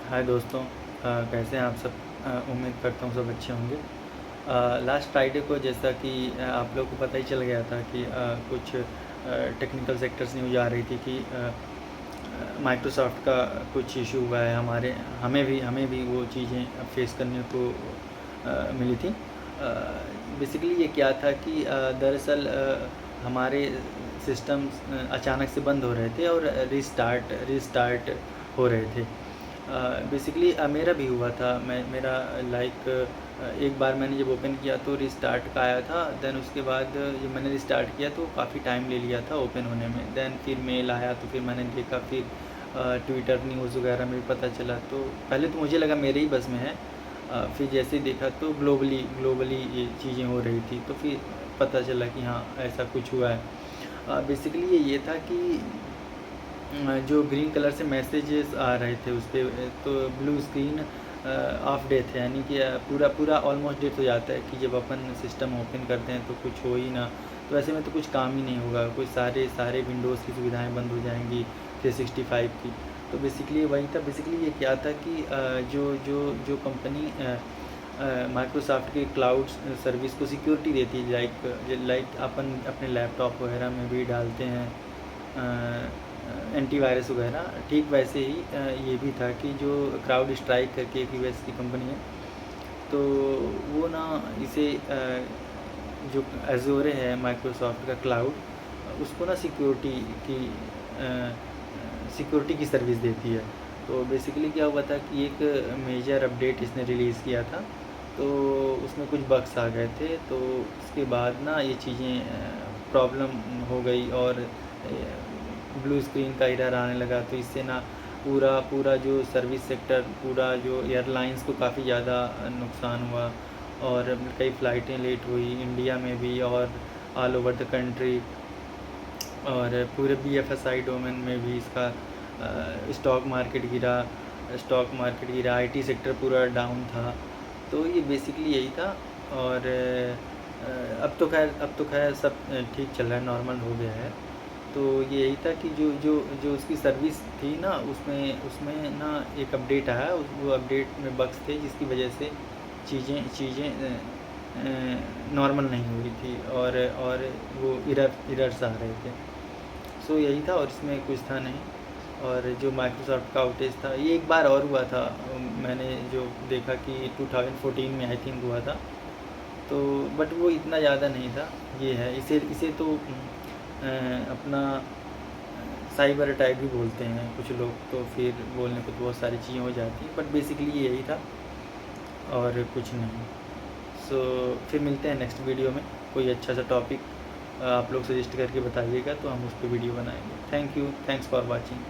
हाय दोस्तों, कैसे हैं आप सब। उम्मीद करता हूँ सब अच्छे होंगे। लास्ट फ्राइडे को जैसा कि आप लोग को पता ही चल गया था कि कुछ टेक्निकल सेक्टर्स न्यूज़ आ रही थी कि माइक्रोसॉफ्ट का कुछ इशू हुआ है। हमें भी वो चीज़ें फेस करने को मिली थी। बेसिकली ये क्या था कि दरअसल हमारे सिस्टम्स अचानक से बंद हो रहे थे और रिस्टार्ट हो रहे थे। बेसिकली मेरा भी हुआ था। मेरा लाइक एक बार मैंने जब ओपन किया तो रिस्टार्ट का आया था। देन उसके बाद जब मैंने रिस्टार्ट किया तो काफ़ी टाइम ले लिया था ओपन होने में। देन फिर मेल आया तो फिर मैंने देखा, फिर ट्विटर न्यूज़ वगैरह में भी पता चला। तो पहले तो मुझे लगा मेरे ही बस में है। फिर जैसे देखा तो ग्लोबली ये चीज़ें हो रही थी, तो फिर पता चला कि हाँ ऐसा कुछ हुआ है। बेसिकली ये था कि जो ग्रीन कलर से मैसेजेस आ रहे थे उस पर, तो ब्लू स्क्रीन ऑफ डेथ है, यानी कि पूरा ऑलमोस्ट डेथ हो जाता है कि जब अपन सिस्टम ओपन करते हैं तो कुछ हो ही ना। तो ऐसे में तो कुछ काम ही नहीं होगा, कोई सारे विंडोज़ की सुविधाएं बंद हो जाएंगी 365 की। तो बेसिकली वही था। बेसिकली ये क्या था कि जो जो जो कंपनी माइक्रोसॉफ्ट के क्लाउड सर्विस को सिक्योरिटी देती है, लाइक अपन अपने लैपटॉप वगैरह में भी डालते हैं एंटीवायरस वगैरह, ठीक वैसे ही ये भी था कि जो क्राउड स्ट्राइक करके एक यूएस की कंपनी है, तो वो ना इसे जो एज़ोरे है माइक्रोसॉफ्ट का क्लाउड, उसको ना सिक्योरिटी की सर्विस देती है। तो बेसिकली क्या हुआ था कि एक मेजर अपडेट इसने रिलीज़ किया था, तो उसमें कुछ बग्स आ गए थे। तो उसके बाद ना ये चीज़ें प्रॉब्लम हो गई और ब्लू स्क्रीन का एरर आने लगा। तो इससे ना पूरा पूरा जो सर्विस सेक्टर, पूरा जो एयरलाइंस को काफ़ी ज़्यादा नुकसान हुआ और कई फ़्लाइटें लेट हुई इंडिया में भी और ऑल ओवर द कंट्री। और पूरे बीएफएसआई डोमेन में भी इसका स्टॉक मार्केट गिरा, आईटी सेक्टर पूरा डाउन था। तो ये बेसिकली यही था। और अब तो खैर सब ठीक चल रहा है, नॉर्मल हो गया है। तो ये यही था कि जो जो जो उसकी सर्विस थी ना, उसमें उसमें ना एक अपडेट आया, वो अपडेट में बग्स थे जिसकी वजह से चीज़ें नॉर्मल नहीं हुई थी और वो एरर्स आ रहे थे। सो यही था और इसमें कुछ था नहीं। और जो माइक्रोसॉफ्ट का आउटेज था, ये एक बार और हुआ था। मैंने जो देखा कि 2014 में आई थिंक हुआ था। तो बट वो इतना ज़्यादा नहीं था। ये है, इसे इसे तो अपना साइबर अटैक भी बोलते हैं कुछ लोग, तो फिर बोलने को तो बहुत सारी चीज़ें हो जाती हैं, बट बेसिकली यही था और कुछ नहीं। सो फिर मिलते हैं नेक्स्ट वीडियो में। कोई अच्छा सा टॉपिक आप लोग सजेस्ट करके बताइएगा तो हम उस पर वीडियो बनाएंगे। Thank you, thanks for watching.